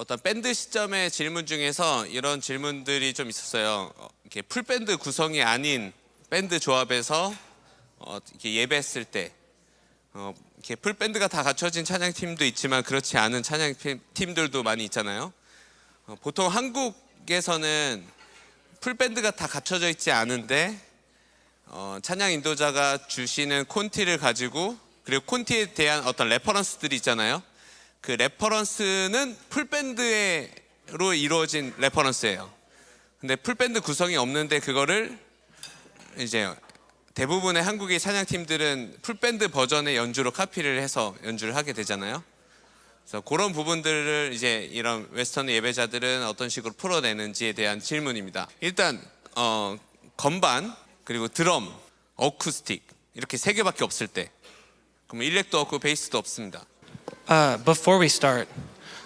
어떤 밴드 시점의 질문 중에서 이런 질문들이 좀 있었어요. 이렇게 풀밴드 구성이 아닌 밴드 조합에서 이렇게 예배했을 때 이렇게 풀밴드가 다 갖춰진 찬양팀도 있지만 그렇지 않은 찬양팀들도 많이 있잖아요. 보통 한국에서는 풀밴드가 다 갖춰져 있지 않은데 찬양 인도자가 주시는 콘티를 가지고 그리고 콘티에 대한 어떤 레퍼런스들이 있잖아요. 그 레퍼런스는 풀밴드로 이루어진 레퍼런스예요. 근데 풀밴드 구성이 없는데 그거를 이제 대부분의 한국의 찬양팀들은 풀밴드 버전의 연주로 카피를 해서 연주를 하게 되잖아요. 그래서 그런 부분들을 이제 이런 웨스턴 예배자들은 어떤 식으로 풀어내는지에 대한 질문입니다. 일단 건반 그리고 드럼, 어쿠스틱 이렇게 세 개밖에 없을 때, 그럼 일렉도 없고 베이스도 없습니다. Before we start,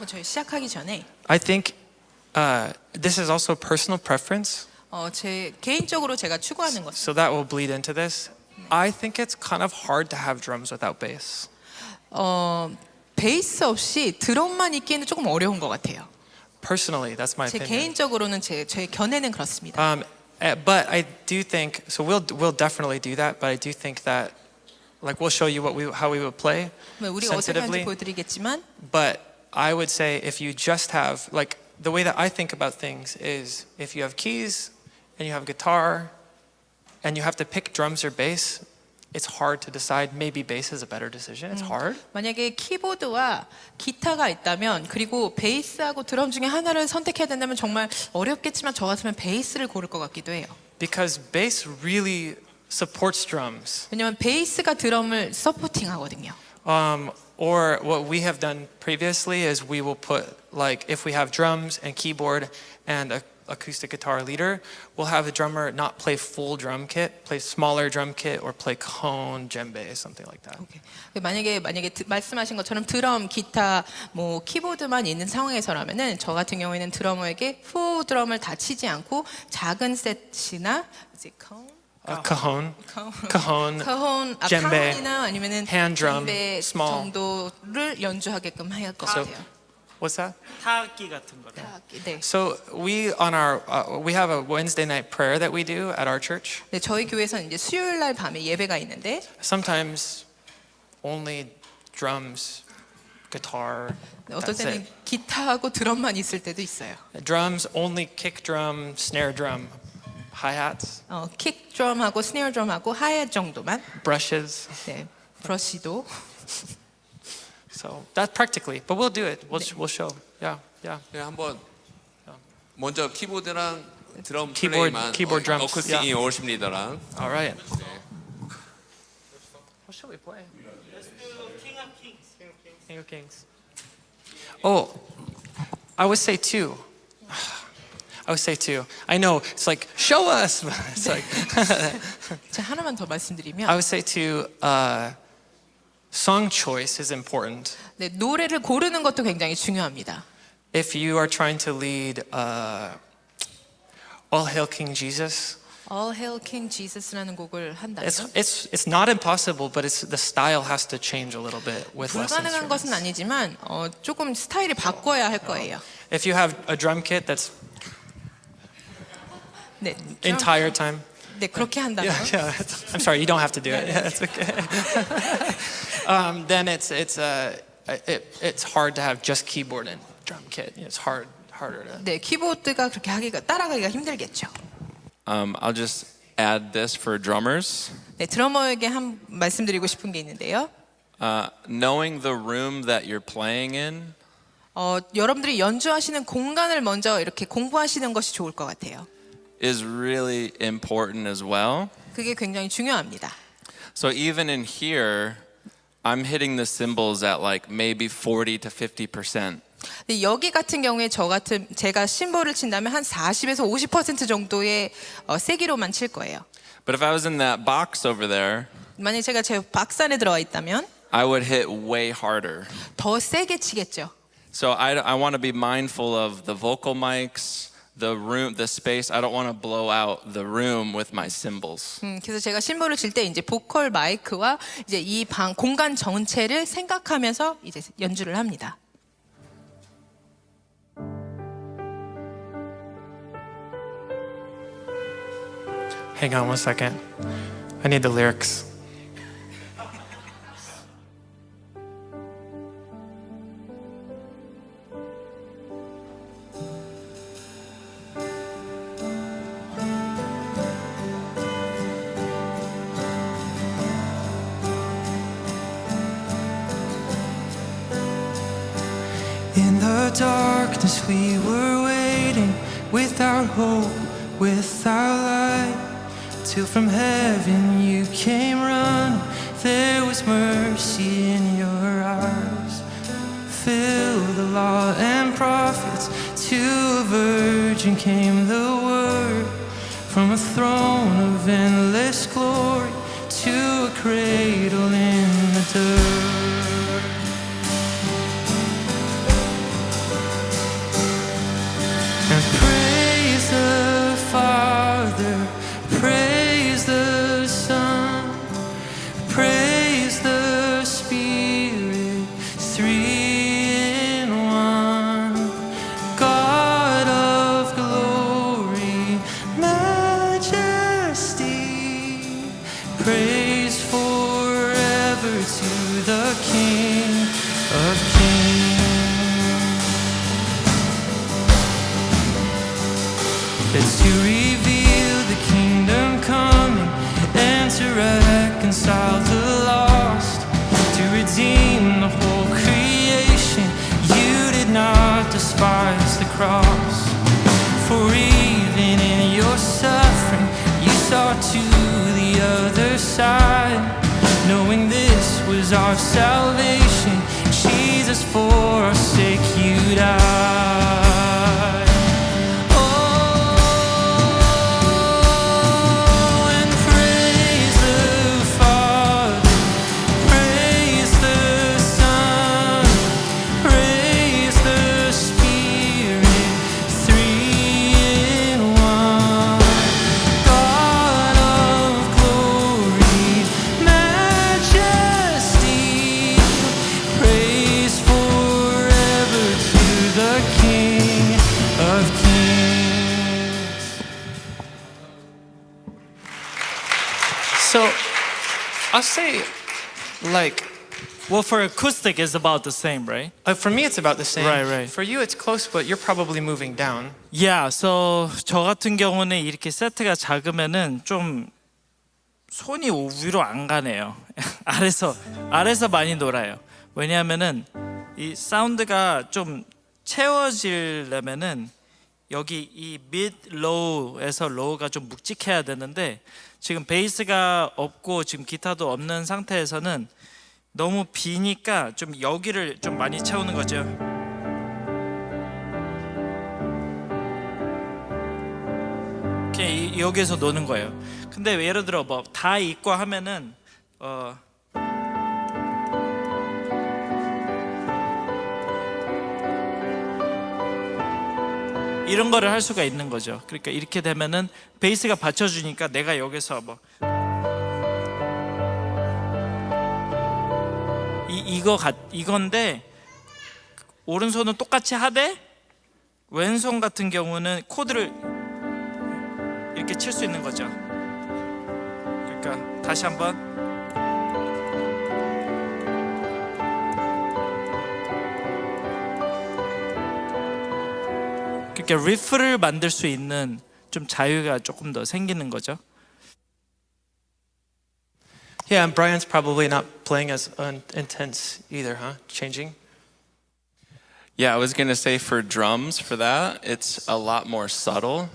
저희 시작하기 전에 I think this is also personal preference, 제 개인적으로 제가 추구하는 것. so that will bleed into this. I think it's kind of hard to have drums without bass. 베이스 없이 드럼만 있기에는 조금 어려운 것 같아요. Personally, that's my 제 opinion. 개인적으로는 제 견해는 그렇습니다. But I do think so. We'll definitely do that. But I do think that, like, we'll show you how we would play 우리가 어떻게 하는지 sensitively. 보여드리겠지만, But I would say if you just have, like, the way that I think about things is if you have keys and you have guitar and you have to pick drums or bass, it's hard to decide. Maybe bass is a better decision. It's hard. 만약에 키보드와 기타가 있다면 그리고 베이스하고 드럼 중에 하나를 선택해야 된다면 정말 어렵겠지만 저 같으면 베이스를 고를 것 같기도 해요. Because bass really supports drums. 왜냐면 베이스가 드럼을 서포팅하거든요. Or what we have done previously is we will put, like, if we have drums and keyboard and a acoustic guitar leader, we'll have the drummer not play full drum kit, play smaller drum kit, or play cajon, djembe, something like that. 오케이. 만약에 말씀하신 것처럼 드럼, 기타, 뭐 키보드만 있는 상황에서라면은 저 같은 경우에는 드러머에게 후 드럼을 다 치지 않고 작은 셋이나 이제 Cajon, 카혼, djembe, 카혼이나 아니면은 hand drum, djembe small. 정도를 연주하게끔 할 것 So, 같아요. what's that? 타악기 같은 거요. 네. So we we have a Wednesday night prayer that we do at our church. 네, 저희 교회에서는 이제 수요일 날 밤에 예배가 있는데 Sometimes only drums, guitar. 어떨 That's 때는 it. 기타하고 드럼만 있을 때도 있어요. Drums only kick drum, snare drum, hi-hats, 킥 드럼하고 스네어 드럼하고 하이햇 정도만. brushes. 네, 브러쉬도. So that's practically, but we'll do it. We'll show. Yeah. 네, 한번 먼저 키보드랑 드럼 Keyboard, 플레이만 keyboard drums, 어쿠스틱이 yeah. 월십 리더랑 All right. What shall we play? Let's do King of Kings. King of Kings. Oh, I would say two. I know it's like show us. But it's like 제가 하나만 더 I 말씀드리면, would say two. Song choice is important. 네, 노래를 고르는 것도 굉장히 중요합니다. If you are trying to lead All Hail King Jesus, All Hail King Jesus라는 곡을 한다면 it's not impossible, but the style has to change a little bit with less 불가능한 것은 instruments. 아니지만 조금 스타일이 바꿔야 할 거예요. If you have a drum kit that's 네, entire time. 네 그렇게 한다면 Yeah, I'm sorry, you don't have to do it. Yeah, it's okay. Then it's hard to have just keyboard and drum kit. It's harder to. 네 키보드가 그렇게 따라가기가 힘들겠죠. I'll just add this for drummers. 네 드러머에게 한 말씀드리고 싶은 게 있는데요. Knowing the room that you're playing in 여러분들이 연주하시는 공간을 먼저 이렇게 공부하시는 것이 좋을 것 같아요. is really important as well. 그게 굉장히 중요합니다. So even in here, I'm hitting the cymbals at like maybe 40 to 50%. 근데 여기 같은 경우에 제가 심볼을 친다면 한 40에서 50% 정도의 세기로만 칠 거예요. But if I was in that box over there, 만약 제가 제 박스 안에 들어와 있다면 I would hit way harder. 더 세게 치겠죠. So I want to be mindful of the vocal mics, the room, the space. I don't want to blow out the room with my cymbals. 그래서 제가 심볼을 칠 때 이제 보컬 마이크와 이제 이 방 공간 전체를 생각하면서 이제 연주를 합니다. Hang on one second. I need the lyrics. In the darkness we were waiting, without hope, without light, till from heaven you came running. There was mercy in your eyes. Fill the law and prophets. To a virgin came the word, from a throne of endless glory to a cradle in the dirt. And praise the Father, praise the Son, praise the Spirit, three in one. God of glory, majesty, praise forever to the King of Kings. It's to reveal the kingdom coming and to reconcile the lost, to redeem the whole creation. You did not despise the cross, for even in your suffering you saw to the other side, knowing this was our salvation. Jesus, for our sake you died. So I'll say, like, Well, for acoustic, it's about the same, right? for me it's about the same. Right. For you it's close, but you're probably moving down. Yeah, so 저 같은 경우는 이렇게 세트가 작으면은 좀 손이 위로 안 가네요. 아래서 많이 놀아요. 왜냐하면은 이 사운드가 좀 채워지려면은 여기 이 mid low에서 low가 좀 묵직해야 되는데 지금 베이스가 없고 지금 기타도 없는 상태에서는 너무 비니까 좀 여기를 좀 많이 채우는 거죠. 이렇게 여기에서 노는 거예요. 근데 예를 들어 뭐 다 있고 하면은 이런 거를 할 수가 있는 거죠. 그러니까 이렇게 되면은 베이스가 받쳐주니까 내가 여기서 뭐 이건데 오른손은 똑같이 하되 왼손 같은 경우는 코드를 이렇게 칠 수 있는 거죠. 그러니까 다시 한번. 그러니까 리프를 만들 수 있는 좀 자유가 조금 더 생기는 거죠. Yeah, and Brian's probably not playing as intense either, huh? Changing? Yeah, I was going to say for drums, for that, it's a lot more subtle.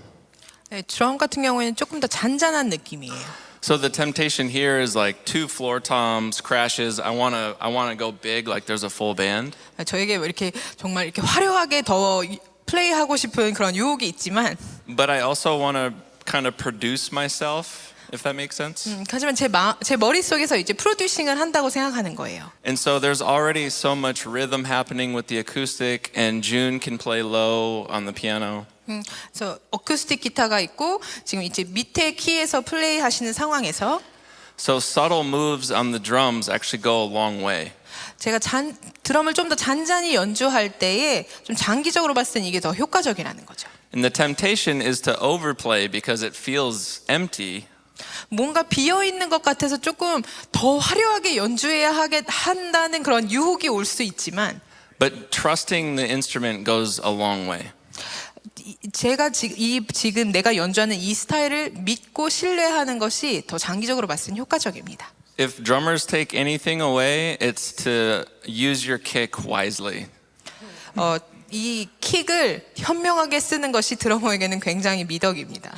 네, 드럼 같은 경우에는 조금 더 잔잔한 느낌이에요. So the temptation here is like 2 floor toms, crashes. I want to go big, like there's a full band. 저에게 이렇게 정말 이렇게 화려하게 더 플레이하고 싶은 그런 유혹이 있지만, But I also want to kind of produce myself, if that makes sense. 하지만 제 머릿속에서 이제 프로듀싱을 한다고 생각하는 거예요. And so there's already so much rhythm happening with the acoustic, and June can play low on the piano. 그래서 어쿠스틱 기타가 있고 지금 이제 밑에 키에서 플레이하시는 상황에서 So subtle moves on the drums actually go a long way. 제가 드럼을 좀 더 잔잔히 연주할 때에 좀 장기적으로 봤을 땐 이게 더 효과적이라는 거죠. And the temptation is to overplay because it feels empty 뭔가 비어 있는 것 같아서 조금 더 화려하게 연주해야 한다는 그런 유혹이 올 수 있지만 But trusting the instrument goes a long way. 제가 지금 내가 연주하는 이 스타일을 믿고 신뢰하는 것이 더 장기적으로 봤을 때 효과적입니다. If drummers take anything away, it's to use your kick wisely. 이 킥을 현명하게 쓰는 것이 드러머에게는 굉장히 미덕입니다.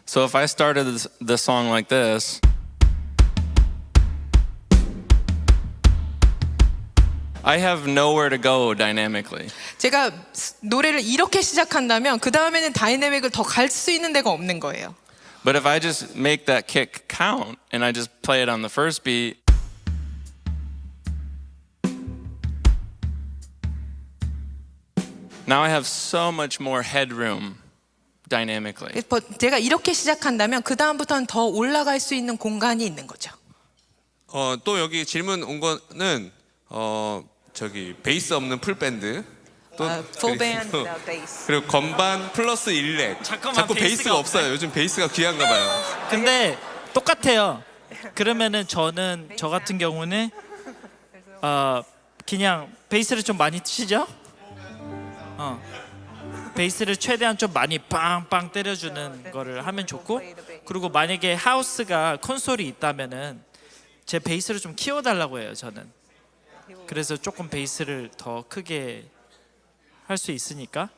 So if I started the song like this, I have nowhere to go dynamically. 제가 노래를 이렇게 시작한다면 그 다음에는 다이내믹을 더 갈 수 있는 데가 없는 거예요. But if I just make that kick count and I just play it on the first beat, now I have so much more headroom dynamically. 제가 이렇게 시작한다면 그 다음부터는 더 올라갈 수 있는 공간이 있는 거죠. 또 여기 질문 온 거는 저기 베이스 없는 풀 밴드 또 full band, 그리고, bass. 그리고 건반 플러스 일렉. 잠깐만, 자꾸 베이스가 베이스가 없어요. 요즘 베이스가 귀한가 봐요. 근데 똑같아요. 그러면은 저 같은 경우는 그냥 베이스를 좀 많이 치죠. 베이스를 최대한 좀 많이 빵빵 때려주는 거를 하면 좋고, 그리고 만약에 하우스가 콘솔이 있다면은 제 베이스를 좀 키워달라고 해요. 저는. 그래서 조금 베이스를 더 크게 할 수 있으니까.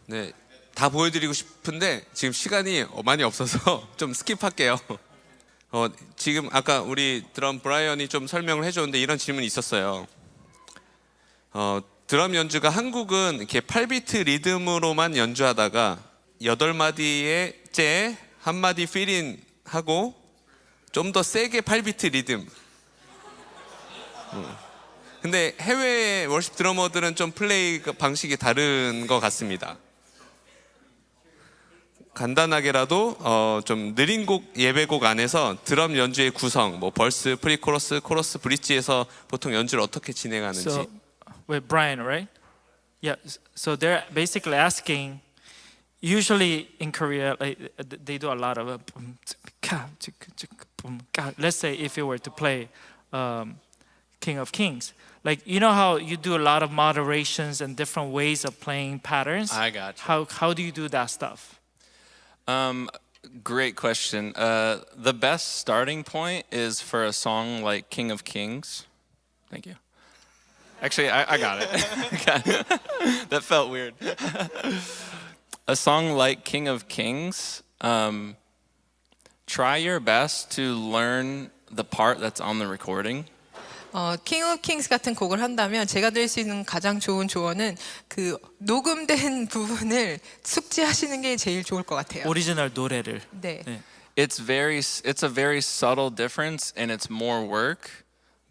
네, 다 보여드리고 싶은데 지금 시간이 많이 없어서 좀 스킵할게요. 지금 아까 우리 드럼 브라이언이 좀 설명을 해줬는데 이런 질문이 있었어요. 드럼 연주가 한국은 이렇게 8비트 리듬으로만 연주하다가 8마디의 재, 1마디 필인 하고 좀 더 세게 8비트 리듬. 근데 해외 월십 드러머들은 좀 플레이 방식이 다른 것 같습니다. 간단하게라도 좀 느린 곡 예배곡 안에서 드럼 연주의 구성, 뭐 벌스, 프리코러스, 코러스, 브릿지에서 보통 연주를 어떻게 진행하는지. So, with Brian, right? Yeah. So they're basically asking. Usually in Korea, like, they do a lot of. Let's say if you were to play King of Kings, like you know how you do a lot of moderations and different ways of playing patterns. I got you. How do you do that stuff? Great question. The best starting point is for a song like King of Kings. Thank you. Actually, I got it. That felt weird. A song like King of Kings, try your best to learn the part that's on the recording. 킹 오브 킹스 같은 곡을 한다면 제가 드릴 수 있는 가장 좋은 조언은 그 녹음된 부분을 숙지하시는 게 제일 좋을 것 같아요. 오리지널 노래를. 네. 네. It's a very subtle difference and it's more work,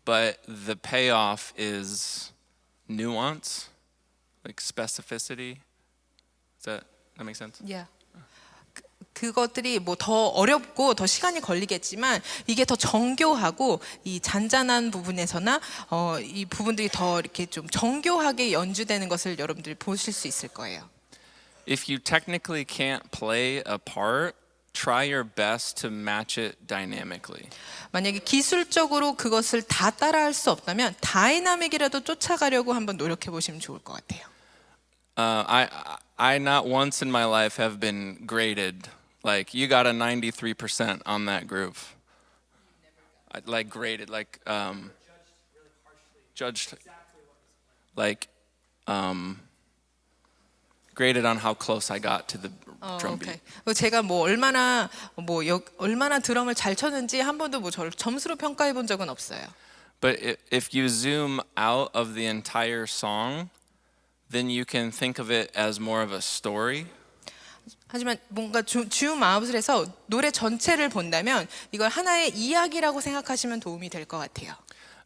but the payoff is nuance, like specificity. That make sense? Yeah. 그것들이 뭐 더 어렵고 더 시간이 걸리겠지만 이게 더 정교하고 이 잔잔한 부분에서나 이 부분들이 더 이렇게 좀 정교하게 연주되는 것을 여러분들이 보실 수 있을 거예요. If you technically can't play a part, try your best to match it dynamically. 만약에 기술적으로 그것을 다 따라할 수 없다면 다이나믹이라도 쫓아가려고 한번 노력해 보시면 좋을 것 같아요. I not once in my life have been graded. Like you got a 93% on that groove. Like graded, like judged, like graded on how close I got to the drum beat. 제가 뭐 얼마나 드럼을 잘 쳤는지 한 번도 뭐 저를 점수로 평가해 본 적은 없어요. But if you zoom out of the entire song, then you can think of it as more of a story. 하지만 뭔가 줌아웃을 해서 노래 전체를 본다면 이걸 하나의 이야기라고 생각하시면 도움이 될 것 같아요.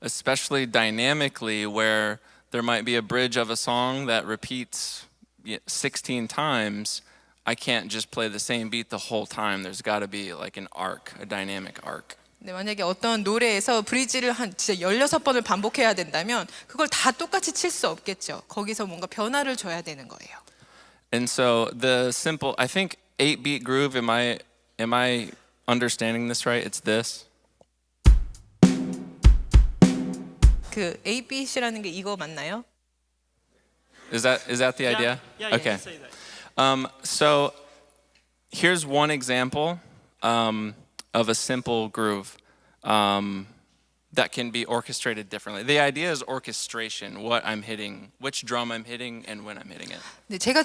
Especially dynamically, where there might be a bridge of a song that repeats 16 times. I can't just play the same beat the whole time. There's got to be like an arc, a dynamic arc. 네, 만약에 어떤 노래에서 브리지를 한 진짜 16번을 반복해야 된다면 그걸 다 똑같이 칠 수 없겠죠. 거기서 뭔가 변화를 줘야 되는 거예요. And so the simple, I think 8-beat groove, am I understanding this right, it's this. 그 A, B, C라는 게 이거 맞나요? Is that the idea? Yeah, Okay. say that. So here's one example of a simple groove that can be orchestrated differently. The idea is orchestration, what I'm hitting, which drum I'm hitting, and when I'm hitting it. 네, 제가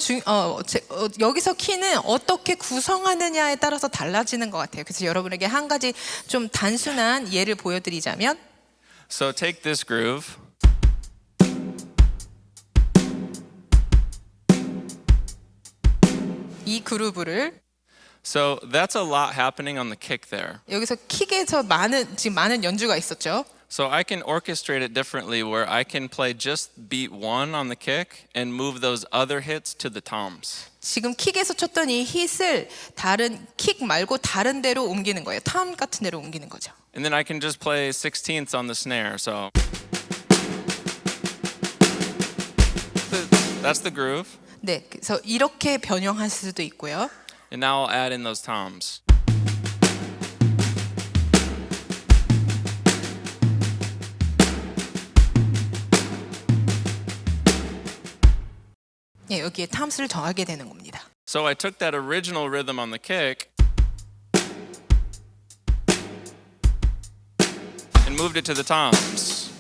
여기서 키는 어떻게 구성하느냐에 따라서 달라지는 것 같아요. 그래서 여러분에게 한 가지 좀 단순한 예를 보여드리자면 So take this groove. 이 그루브를 So that's a lot happening on the kick there. 여기서 킥에서 지금 많은 연주가 있었죠. So I can orchestrate it differently where I can play just beat 1 on the kick and move those other hits to the toms. 지금 킥에서 쳤던 이 hit을 다른 킥 말고 다른 데로 옮기는 거예요. 탐 같은 데로 옮기는 거죠. And then I can just play 16ths on the snare. So that's the groove. 네, 그래서 이렇게 변형할 수도 있고요. And now I'll add in those toms. 예, 여기에 탐스를 더하게 되는 겁니다. So I took that original rhythm on the kick and moved it to the toms.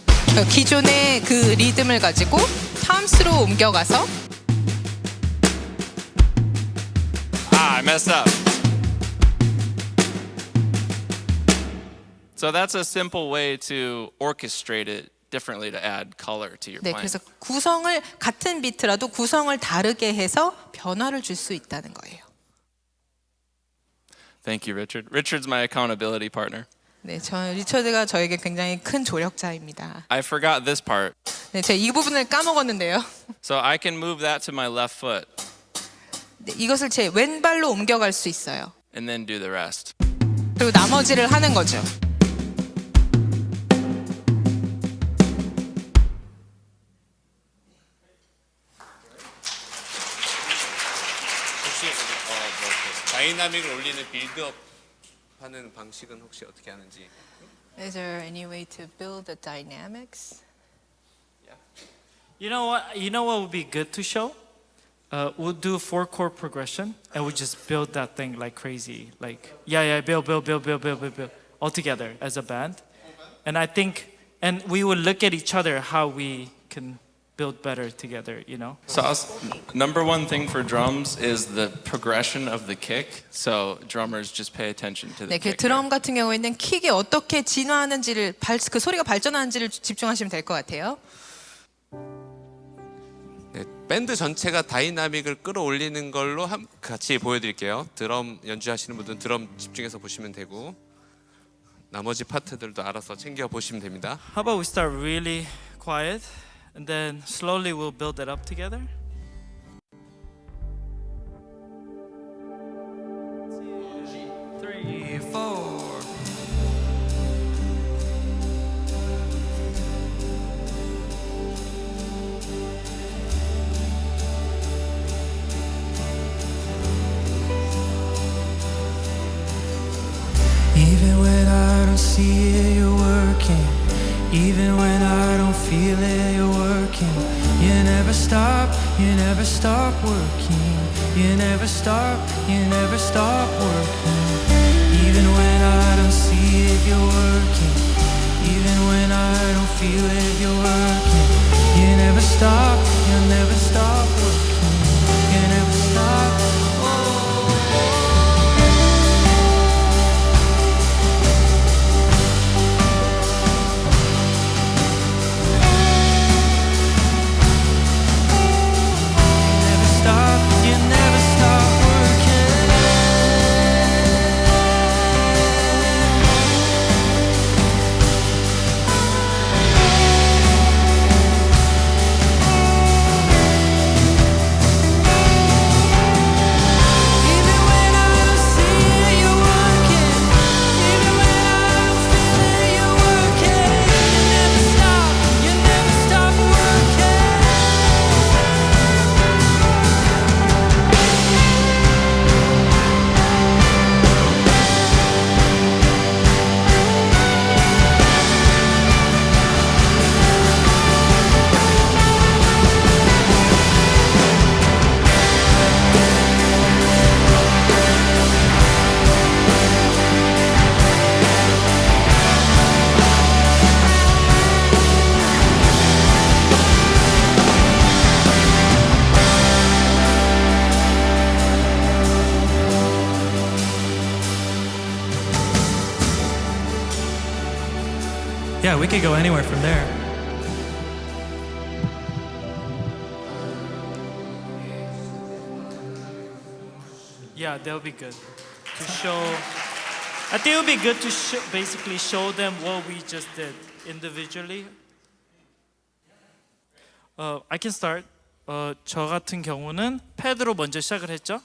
기존의 그 리듬을 가지고 탐스로 옮겨가서 I messed up. So that's a simple way to orchestrate it differently to add color to your 네, playing. 그래서 구성을 같은 비트라도 구성을 다르게 해서 변화를 줄 수 있다는 거예요. Thank you, Richard. Richard's my accountability partner. 네, 리처드가 저에게 굉장히 큰 조력자입니다. I forgot this part. 네, 제가 이 부분을 까먹었는데요. So I can move that to my left foot 네, 이것을 제 왼발로 옮겨갈 수 있어요. and then do the rest. 그리고 나머지를 하는 거죠. 혹시 다이나믹을 올리는 빌드업 하는 방식은 혹시 어떻게 하는지? Is there any way to build the dynamics? You know what? You know what would be good to show? We'll do a 4-chord progression, and we just build that thing like crazy. Like build all together as a band. And I think, and we would look at each other how we can build better together. You know. So number one thing for drums is the progression of the kick. So drummers just pay attention to the 네, 그 kick. 드럼 같은 경우에는 킥이 어떻게 진화하는지를 그 소리가 발전하는지를 집중하시면 될 것 같아요. 네, 밴드 전체가 다이나믹을 끌어올리는 걸로 같이 보여드릴게요. 드럼 연주하시는 분들은 드럼 집중해서 보시면 되고 나머지 파트들도 알아서 챙겨 보시면 됩니다. How about we start really quiet, and then slowly we'll build it up together. Three, four. Even when I don't see it, you're working. Even when I don't feel it, you're working. You never stop working. You never stop working. Even when I don't see it, you're working. Even when I don't feel it, you're working. You never stop working. You never stop. You never stop working. Yeah, we could go anywhere from there. Yeah, that'll be good to show. I think it would be good to basically show them what we just did individually. I can start. 저 같은 경우는 패드로 먼저 시작을 했죠.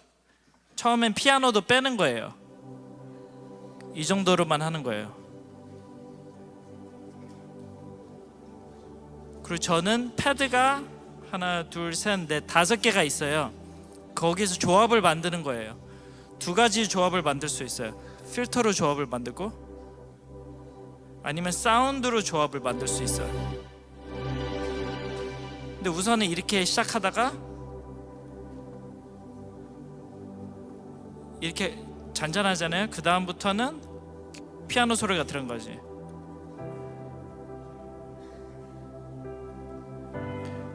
처음엔 피아노도 빼는 거예요. 이 정도로만 하는 거예요. 그리고 저는 패드가 하나, 둘, 셋, 넷, 5개가 있어요. 거기서 조합을 만드는 거예요. 2가지 조합을 만들 수 있어요. 필터로 조합을 만들고 아니면 사운드로 조합을 만들 수 있어요. 근데 우선은 이렇게 시작하다가 이렇게 잔잔하잖아요. 그 다음부터는 피아노 소리가 들은 거지.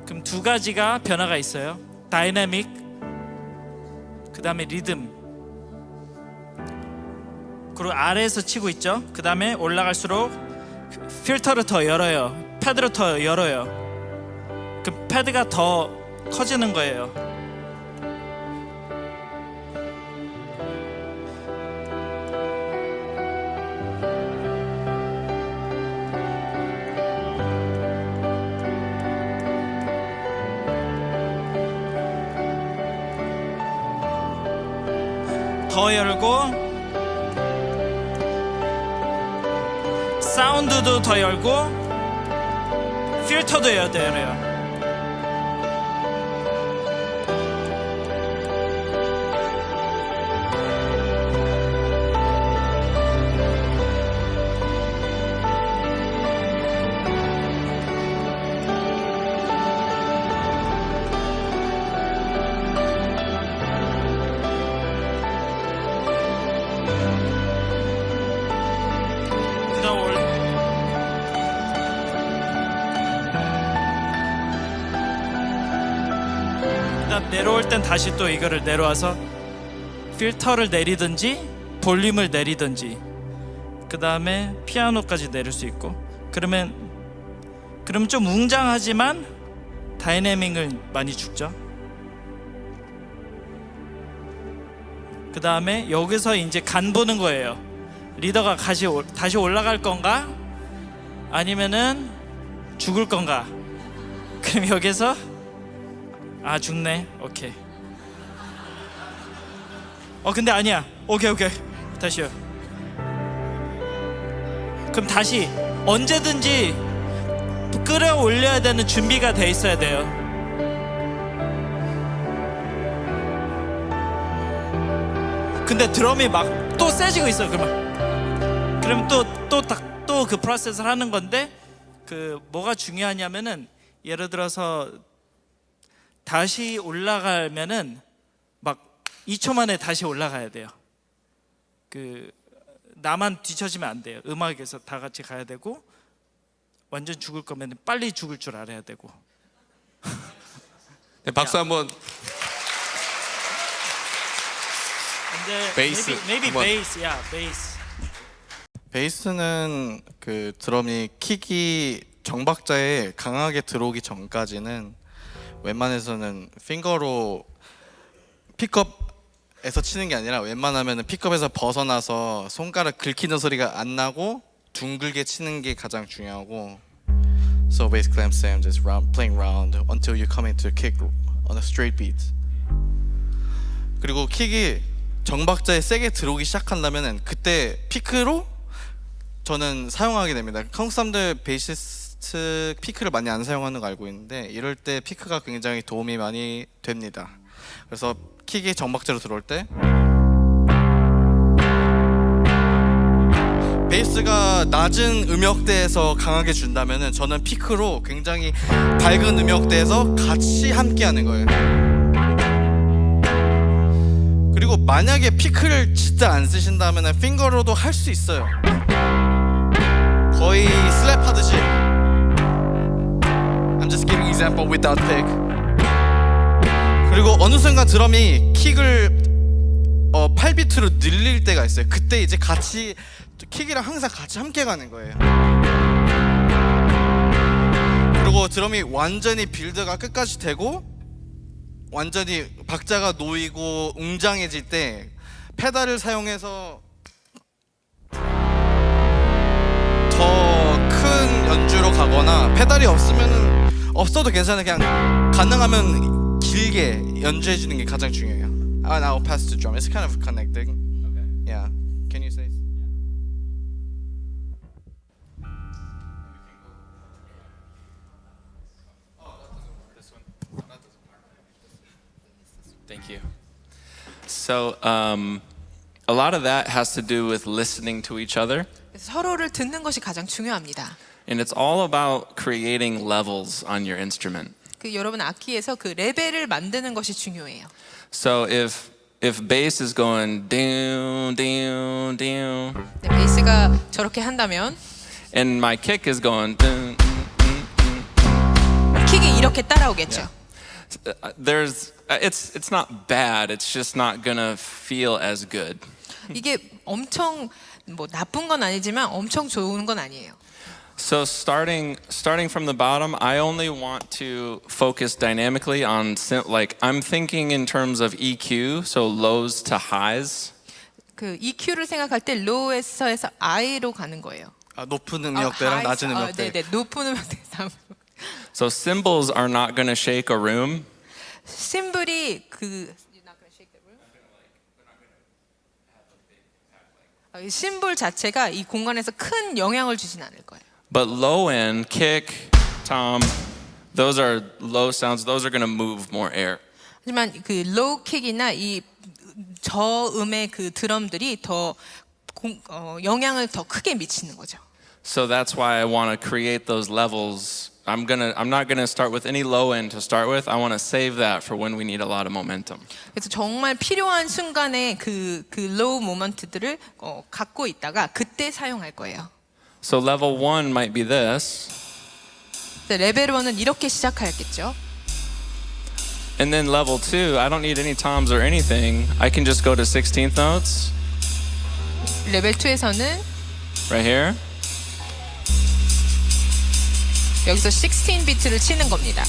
그럼 2가지가 변화가 있어요. 다이내믹, 그 다음에 리듬. 그리고 아래에서 치고 있죠. 그 다음에 올라갈수록 필터를 더 열어요. 패드를 더 열어요. 그럼 패드가 더 커지는 거예요. 더 열고 사운드도 더 열고 필터도 열어요. 내려올 땐 다시 또 이거를 내려와서 필터를 내리든지 볼륨을 내리든지 그 다음에 피아노까지 내릴 수 있고 그러면 좀 웅장하지만 다이내믹을 많이 주죠. 그 다음에 여기서 이제 간 보는 거예요. 리더가 다시 올라갈 건가 아니면은 죽을 건가. 그럼 여기서 죽네. 오케이. 근데 아니야. 오케이. 다시요. 그럼 다시 언제든지 끌어올려야 되는 준비가 돼 있어야 돼요. 근데 드럼이 막 또 세지고 있어. 그럼 또 그 프로세스를 하는 건데 그 뭐가 중요하냐면은 예를 들어서 다시 올라가면은 막 2초 만에 다시 올라가야 돼요. 그 나만 뒤처지면 안 돼요. 음악에서 다 같이 가야 되고 완전 죽을 거면 빨리 죽을 줄 알아야 되고. 네, 박수 한번. 베이스. Maybe 한번. bass, yeah, bass. 베이스는 그 드럼이 킥이 정박자에 강하게 들어오기 전까지는 웬만해서는 핑거로 픽업에서 치는 게 아니라 웬만하면 픽업에서 벗어나서 손가락 긁히는 소리가 안 나고 둥글게 치는 게 가장 중요하고. So basically I'm saying just playing round until you come into a kick on a straight beat. 그리고 킥이 정박자에 세게 들어오기 시작한다면은 그때 피크로 저는 사용하게 됩니다. 한국 사람들 베이시스트 피크를 많이 안 사용하는 거 알고 있는데 이럴 때 피크가 굉장히 도움이 많이 됩니다. 그래서 킥이 정박자로 들어올 때 베이스가 낮은 음역대에서 강하게 준다면은 저는 피크로 굉장히 밝은 음역대에서 같이 함께 하는 거예요. 그리고 만약에 피크를 진짜 안 쓰신다면 핑거로도 할 수 있어요. 거의 슬랩 하듯이. I'm just giving example without pick. 그리고 어느 순간 드럼이 킥을 8비트로 늘릴 때가 있어요. 그때 이제 같이 킥이랑 항상 같이 함께 가는 거예요. 그리고 드럼이 완전히 빌드가 끝까지 되고 완전히 박자가 놓이고 웅장해질 때 페달을 사용해서 더 큰 연주로 가거나 페달이 없어도 괜찮아요. 그냥 가능하면 길게 연주해 주는 게 가장 중요해요. And I'll pass to drum. It's kind of connecting. Okay. Yeah. Can you say? Thank you. So, a lot of that has to do with listening to each other. 그래서 서로를 듣는 것이 가장 중요합니다. And it's all about creating levels on your instrument. 그 여러분 악기에서 그 레벨을 만드는 것이 중요해요. So if bass is going down, down, down, 네, 베이스가 저렇게 한다면 and my kick is going dun, 킥이 이렇게 따라오겠죠. it's not bad. It's just not gonna feel as good. 이게 엄청 뭐 나쁜 건 아니지만 엄청 좋은 건 아니에요. So starting from the bottom, I only want to focus dynamically on like I'm thinking in terms of EQ, so lows to highs. 그 EQ를 생각할 때 low에서 해서 high로 가는 거예요. 높은 음역대랑 낮은 음역대. 네네, 높은 음역대. So cymbals are not going to shake a room. 심볼이 심볼 자체가 이 공간에서 큰 영향을 주진 않을 거예요. But low end, kick, tom, those are low sounds. Those are going to move more air. 하지만 그 로우 킥이나 이 저음의 그 드럼들이 더 영향을 더 크게 미치는 거죠. So that's why I want to create those levels. I'm not gonna start with any low end to start with. I want to save that for when we need a lot of momentum. 그래서 정말 필요한 순간에 그 로우 모먼트들을 갖고 있다가 그때 사용할 거예요. So level 1 might be this. 레벨 1은 이렇게 시작하겠죠. And then level 2, I don't need any toms or anything. I can just go to 16th notes 레벨 2에서는 right here. 여기서 16비트를 치는 겁니다.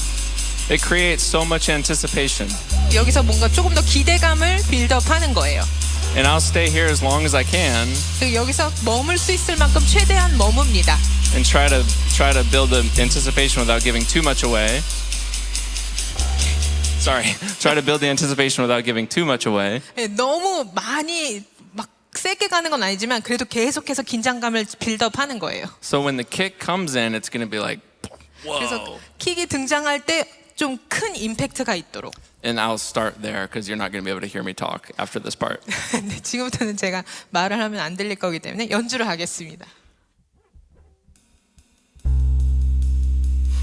It creates so much anticipation. 여기서 뭔가 조금 더 기대감을 빌드업하는 거예요. And I'll stay here as long as I can 그리고 여기서 머물 수 있을 만큼 최대한 머뭅니다. and try to build the anticipation without giving too much away. Sorry. Try to build the anticipation without giving too much away. 너무 많이 막 세게 가는 건 아니지만 그래도 계속해서 긴장감을 빌드업하는 거예요. So when the kick comes in, it's going to be like, 그래서 whoa. 킥이 등장할 때 좀 큰 임팩트가 있도록. And I'll start there because you're not going to be able to hear me talk after this part. 네, 지금부터는 제가 말을 하면 안 들릴 거기 때문에 연주를 하겠습니다.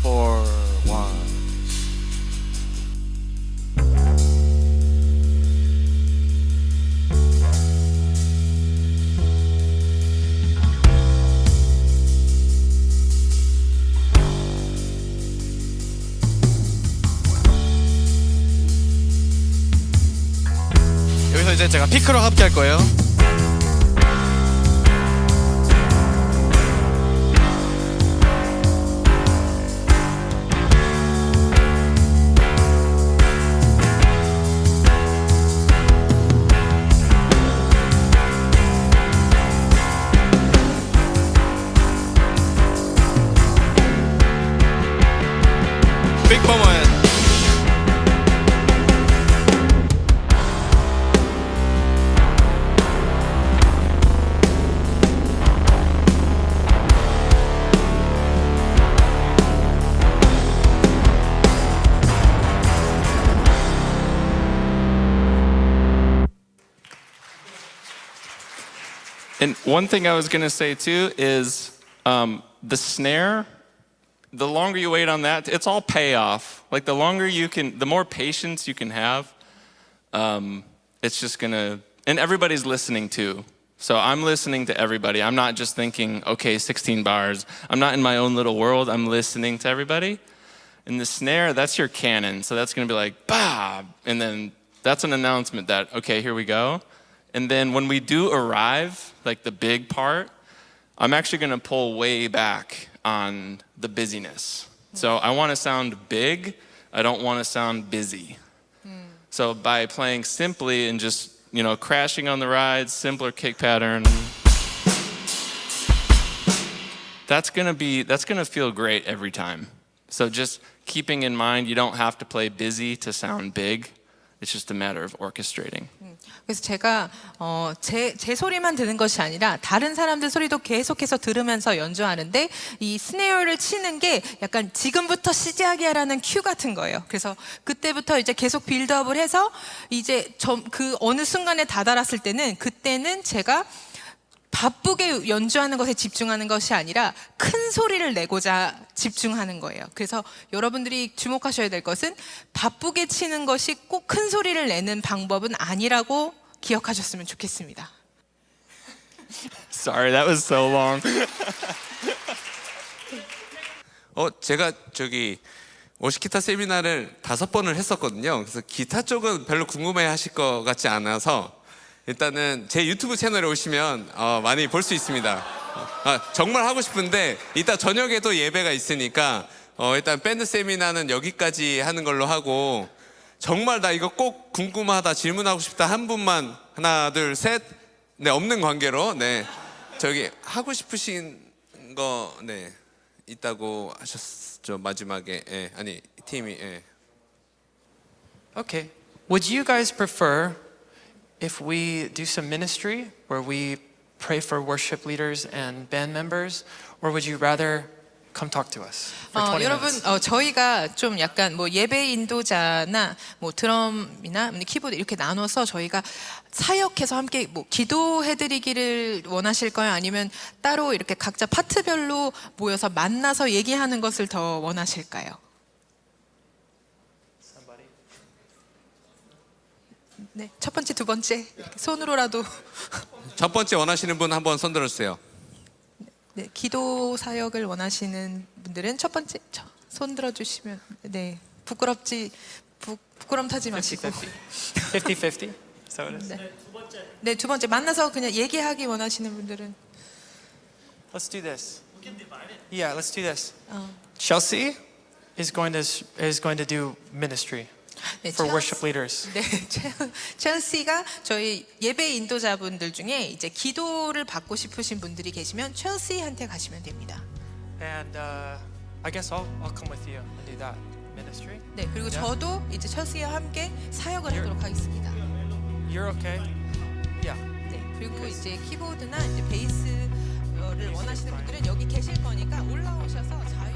4, 1. 여기서 이제 제가 피크로 함께 할 거예요. Big moment. And one thing I was going to say too is the snare, the longer you wait on that, it's all payoff. Like the more patience you can have, it's just going to, and everybody's listening too. So I'm listening to everybody. I'm not just thinking, okay, 16 bars. I'm not in my own little world. I'm listening to everybody. And the snare, that's your cannon. So that's going to be like, bah! And then that's an announcement that, okay, here we go. And then when we do arrive, like the big part, I'm actually going to pull way back on the busyness. So I want to sound big. I don't want to sound busy. So by playing simply and just, crashing on the rides, simpler kick pattern, that's gonna feel great every time. So just keeping in mind, you don't have to play busy to sound big. It's just a matter of orchestrating. 그래서 제가 제 소리만 듣는 것이 아니라 다른 사람들 소리도 계속해서 들으면서 연주하는데 이 스네어를 치는 게 약간 지금부터 시작이야 라는 큐 같은 거예요. 그래서 그때부터 이제 계속 빌드업을 해서 이제 그 어느 순간에 다다랐을 때는 그때는 제가 바쁘게 연주하는 것에 집중하는 것이 아니라 큰 소리를 내고자 집중하는 거예요. 그래서 여러분들이 주목하셔야 될 것은 바쁘게 치는 것이 꼭 큰 소리를 내는 방법은 아니라고 기억하셨으면 좋겠습니다. Sorry, that was so long. 제가 워시기타 세미나를 5번을 했었거든요. 그래서 기타 쪽은 별로 궁금해하실 것 같지 않아서 일단은 제 유튜브 채널에 오시면 많이 볼 수 있습니다. 정말 하고 싶은데 이따 저녁에도 예배가 있으니까 일단 밴드 세미나는 여기까지 하는 걸로 하고 정말 나 이거 꼭 궁금하다 질문하고 싶다 한 분만 하나 둘 셋 네 없는 관계로 네 하고 싶으신 거 네 있다고 하셨죠 마지막에 아니 팀이 Okay. Would you guys prefer if we do some ministry where we pray for worship leaders and band members, or would you rather come talk to us for 20 여러분 minutes? 저희가 좀 약간 뭐 예배 인도자나 뭐 드럼이나 키보드 이렇게 나눠서 저희가 사역해서 함께 뭐 기도해드리기를 원하실 거예요? 아니면 따로 이렇게 각자 파트별로 모여서 만나서 얘기하는 것을 더 원하실까요? 네, 첫 번째, 두 번째 손으로라도 첫 번째 원하시는 분 한번 손 들어주세요. 네, 기도 사역을 원하시는 분들은 첫 번째 손 들어주시면 네 부끄럼 타지 마시고 50-50? Is that what it is? 네, 두 번째 만나서 그냥 얘기하기 원하시는 분들은 Let's do this. Yeah, let's do this. Chelsea is going to do ministry 네, for worship leaders. 네, 첼시가 저희 예배 인도자분들 중에 이제 기도를 받고 싶으신 분들이 계시면 첼시한테 가시면 됩니다. And I guess I'll come with you and do that ministry. 네, 그리고 저도 이제 첼시와 함께 사역을 하도록 하겠습니다. You're okay? Yeah. 네, 그리고 이제 키보드나 이제 베이스를 원하시는 분들은 여기 계실 거니까 올라오셔서 자유